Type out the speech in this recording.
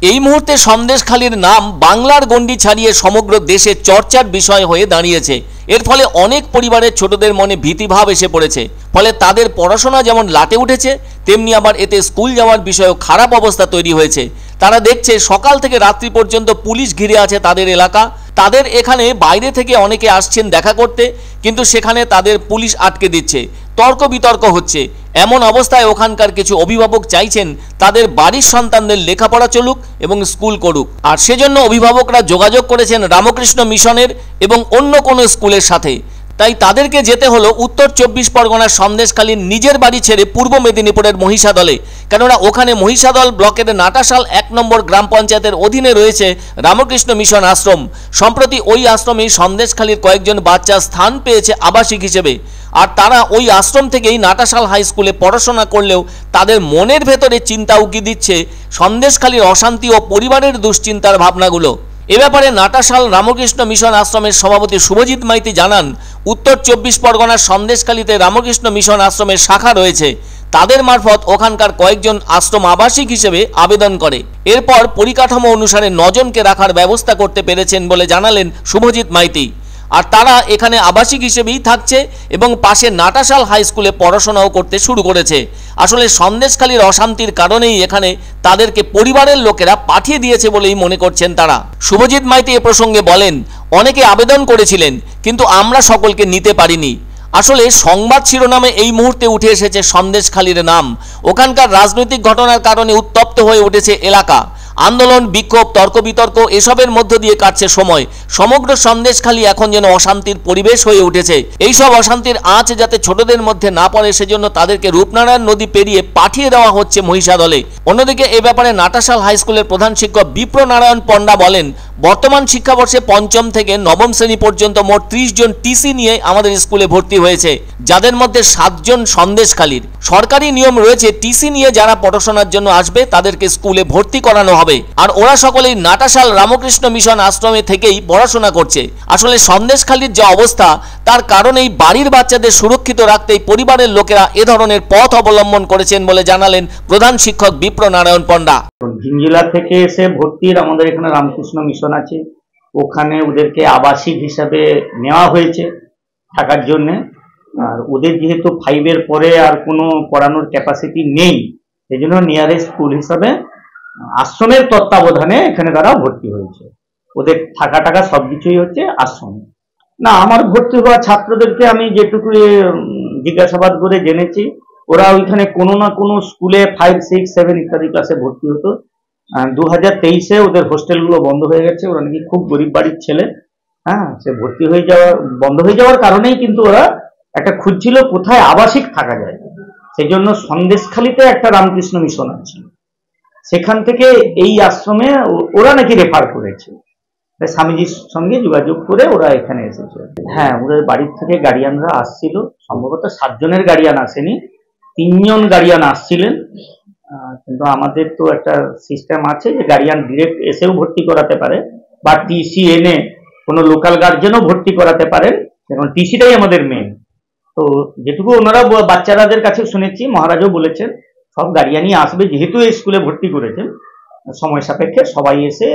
এই মুহূর্তে সন্দেশখালীর নাম বাংলার গণ্ডি ছাড়িয়ে সমগ্র দেশে চর্চার বিষয় হয়ে দাঁড়িয়েছে। এর ফলে অনেক পরিবারের ছোটদের মনে ভীতিভাব এসে পড়েছে। ফলে তাদের পড়াশোনা যেমন লাটে উঠেছে, তেমনি আবার এতে স্কুল যাওয়ার বিষয়েও খারাপ অবস্থা তৈরি হয়েছে। তারা দেখছে সকাল থেকে রাত্রি পর্যন্ত পুলিশ ঘিরে আছে তাদের এলাকা। তাদের এখানে বাইরে থেকে অনেকে আসছেন দেখা করতে, কিন্তু সেখানে তাদের পুলিশ আটকে দিচ্ছে, তর্ক বিতর্ক হচ্ছে। এমন অবস্থায় ওখানকার কিছু অভিভাবক চাইছেন তাদের বাড়ির সন্তানদের লেখাপড়া চলুক এবং স্কুল করুক। আর সেজন্য অভিভাবকরা যোগাযোগ করেছেন রামকৃষ্ণ মিশনের এবং অন্য কোনো স্কুলের সাথে। তাই তাদেরকে যেতে হলো উত্তর 24 পরগনার সন্দেশখালীর নিজের বাড়ি ছেড়ে পূর্ব মেদিনীপুরের মহিষাদলে। কেননা ওখানে মহিষাদল ব্লকের নাটাশাল 1 নম্বর গ্রাম পঞ্চায়েতের অধীনে রয়েছে রামকৃষ্ণ মিশন আশ্রম। সম্প্রতি ওই আশ্রমেই সন্দেশখালীর কয়েকজন বাচ্চা স্থান পেয়েছে আবাসিক হিসেবে। আর তারা ওই আশ্রম থেকেই নাটাশাল হাই স্কুলে পড়াশোনা করলেও তাদের মনের ভেতরে চিন্তা উকি দিচ্ছে সন্দেশখালীর অশান্তি ও পরিবারের দুশ্চিন্তার ভাবনাগুলো। এ ব্যাপারে নাটাশাল রামকৃষ্ণ মিশন আশ্রমের সভাপতি শুভজিৎ মাইতি জানান, উত্তর 24 পরগনার সন্দেশখালীতে রামকৃষ্ণ মিশন আশ্রমের শাখা রয়েছে। তাদের মারফত ওখানকার কয়েকজন আশ্রম আবাসিক হিসেবে আবেদন করে। এরপর পরিকাঠামো অনুসারে 9 জনকে রাখার ব্যবস্থা করতে পেরেছেন বলে জানালেন শুভজিৎ মাইতি। আর তারা এখানে আবাসিক হিসেবেই থাকছে এবং পাশে নাটাশাল হাই স্কুলে পড়াশোনাও করতে শুরু করেছে। আসলে সন্দেশখালীর অশান্তির কারণেই এখানে তাদেরকে পরিবারের লোকেরা পাঠিয়ে দিয়েছে বলেই মনে করছেন তারা। শুভজিৎ মাইতি এ প্রসঙ্গে বলেন, অনেকে আবেদন করেছিলেন, কিন্তু আমরা সকলকে নিতে পারিনি। আসলে সংবাদ শিরোনামে এই মুহূর্তে উঠে এসেছে সন্দেশখালীর নাম। ওখানকার রাজনৈতিক ঘটনার কারণে উত্তপ্ত হয়ে উঠেছে এলাকা। আন্দোলন, বিক্ষোভ, তর্ক বিতর্ক এসবের মধ্য দিয়ে কাটছে সময়। সমগ্র সন্দেশখালী এখন যেন অশান্তির পরিবেশ হয়ে উঠেছে। এইসব অশান্তির আঁচ যাতে ছোটদের মধ্যে না পড়ে, সেজন্য তাদেরকে রূপনারায়ণ নদী পেরিয়ে পাঠিয়ে দেওয়া হচ্ছে মহিষাদলে। অন্যদিকে এ ব্যাপারে নাটাশাল হাই স্কুলের প্রধান শিক্ষক বিপ্রনারায়ণ পণ্ডা বলেন, বর্তমান শিক্ষাবর্ষে 5ম থেকে 9ম শ্রেণী পর্যন্ত মোট 30 জন টিসি নিয়ে আমাদের স্কুলে ভর্তি হয়েছে, যাদের মধ্যে 7 জন সন্দেশখালীর। সরকারি নিয়ম রয়েছে, টিসি নিয়ে যারা পড়াশোনার জন্য আসবে তাদেরকে স্কুলে ভর্তি করানো হবে। আর ওরা সকলেই নাটাশাল রামকৃষ্ণ মিশন আশ্রমে থেকেই পড়াশোনা করছে। আসলে সন্দেশখালীর যে অবস্থা, তার কারণেই বাড়ির বাচ্চাদের সুরক্ষিত রাখতেই পরিবারের লোকেরা এ ধরনের পথ অবলম্বন করেছেন বলে জানালেন প্রধান শিক্ষক বিপ্রনারায়ণ পণ্ডা। ভিনজিলা থেকে এসে ভর্তির আমাদের এখানে রামকৃষ্ণ মিশন আছে, ওখানে ওদেরকে আবাসিক হিসাবে নেওয়া হয়েছে থাকার জন্য। আর ওদের যেহেতু 5 পরে আর কোনো পড়ানোর ক্যাপাসিটি নেই, সেই জন্য নিয়ারেস্ট স্কুল হিসাবে আশ্রমের তত্ত্বাবধানে এখানে তারা ভর্তি হয়েছে। ওদের থাকা টাকা সবকিছুই হচ্ছে আশ্রমে। না, আমার ভর্তি হওয়া ছাত্রদেরকে আমি যেটুকু জিজ্ঞাসাবাদ করে জেনেছি, ওরা ওইখানে কোনো না কোনো স্কুলে 5, 6, 7 ইত্যাদি ক্লাসে ভর্তি হতো। 2023-এ ওদের হোস্টেলগুলো বন্ধ হয়ে গেছে। ওরা নাকি খুব গরিব বাড়ির ছেলে। হ্যাঁ, সে ভর্তি হয়ে বন্ধ হয়ে যাওয়ার কারণেই কিন্তু ওরা একটা খুঁজছিল কোথায় আবাসিক থাকা যায়। সেই জন্য সন্দেশখালীতে একটা রামকৃষ্ণ মিশন আছে, সেখান থেকে এই আশ্রমে ওরা নাকি রেফার করেছে। স্বামীজির সঙ্গে যোগাযোগ করে ওরা এখানে এসেছে। হ্যাঁ, ওদের বাড়ির থেকে গার্ডিয়ানরা আসছিল। সম্ভবত 7 জনের গার্ডিয়ান আসেনি, 3 জন গার্ডিয়ান আসছিলেন। কিন্তু আমাদের তো একটা সিস্টেম আছে যে গার্ডিয়ান ডিরেক্ট এসেও ভর্তি করাতে পারে, বা টিসি এনে কোনো লোকাল গার্জেনও ভর্তি করাতে পারেন। এখন টিসিটাই আমাদের মেন। তো যেটুকু ওনারা বাচ্চারাদের কাছে শুনেছি, মহারাজও বলেছেন সব গার্ডিয়ানই আসবে, যেহেতু এই স্কুলে ভর্তি করেছেন। সময় সাপেক্ষে সবাই এসে